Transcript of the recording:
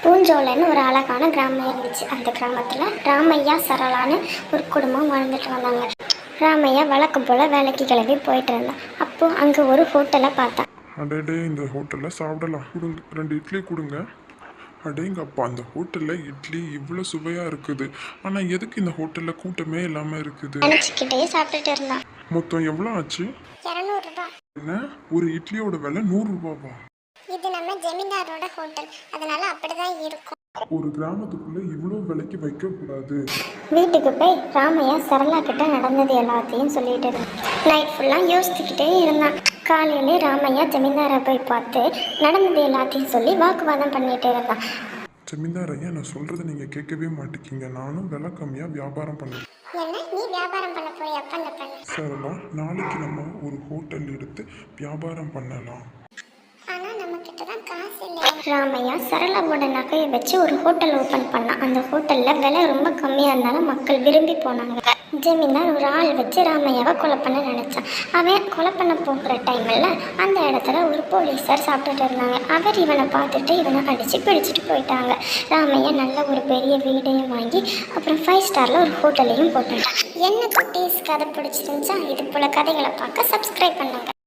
பூஞ்சோலைன்னு ஒரு அழகான கிராமம் இருந்துச்சு. அந்த கிராமத்தில் ராமையா சரளான்னு ஒரு குடும்பம் வாழ்ந்துட்டு வந்தாங்க. ராமையா வழக்கம் போல் வேலைக்கு கிளம்பி போயிட்டு இருந்தான். அப்போது அங்கே ஒரு ஹோட்டலை பார்த்தான். அடே இந்த ஹோட்டலில் சாப்பிடலாம், கொடுங்க 2 இட்லி கொடுங்க. அடேங்கப்பா, அந்த ஹோட்டலில் இட்லி இவ்வளோ சுவையாக இருக்குது. ஆனால் எதுக்கு இந்த ஹோட்டலில் கூட்டமே இல்லாமல் இருக்குது? நினச்சிக்கிட்டே சாப்பிட்டுட்டு இருந்தான். மொத்தம் எவ்வளோ ஆச்சு? 200 ரூபாய். என்ன, ஒரு இட்லியோட விலை 100 ரூபாவா? இது நம்ம ஜமீன்தாரோட ஹோட்டல், அதனால அப்படிதான் இருக்கும். ஒரு கிராமத்துக்குள்ள இவ்வளோ விலைக்கு வைக்கக்கூடாது. வீட்டுக்கு போய் ராமையா சரளா கிட்ட நடந்தது எல்லாத்தையும் சொல்லிட்டு இருந்தான். நைட் ஃபுல்லாக யோசிச்சுக்கிட்டே இருந்தான். காலையிலே ராமையா ஜமீன்தாரை போய் பார்த்து நடந்தது எல்லாத்தையும் சொல்லி வாக்குவாதம் பண்ணிட்டு இருந்தான். ஜமீன்தார் ஐயா, நான் சொல்கிறத நீங்கள் கேட்கவே மாட்டேங்கிங்க. நானும் விலை கம்மியாக வியாபாரம் பண்ணேன். என்ன, நீ வியாபாரம் பண்ண போறியா? பண்ண சரளா, நாளைக்கு நம்ம ஒரு ஹோட்டல் எடுத்து வியாபாரம் பண்ணலாம். ராமையா சரளாவோட நகையை வச்சு ஒரு ஹோட்டல் ஓப்பன் பண்ணான். அந்த ஹோட்டலில் விலை ரொம்ப கம்மியாக இருந்தாலும் மக்கள் விரும்பி போனாங்க. ஜமீன்தார் ஒரு ஆள் வச்சு ராமையாவை கொலை பண்ண நினச்சான். அவன் கொலை பண்ண போகிற டைமில் அந்த இடத்துல ஒரு போலீஸார் சாப்பிட்டுட்டு இருந்தாங்க. அவர் இவனை பார்த்துட்டு இவனை அடித்து பிடிச்சிட்டு போயிட்டாங்க. ராமையா நல்ல ஒரு பெரிய வீடையும் வாங்கி அப்புறம் 5 ஸ்டாரில் ஒரு ஹோட்டலையும் போட்டுட்டான். என்ன குட்டீஸ், கதை பிடிச்சிருந்துச்சா? இது போல் கதைகளை பார்க்க சப்ஸ்கிரைப் பண்ணுங்க.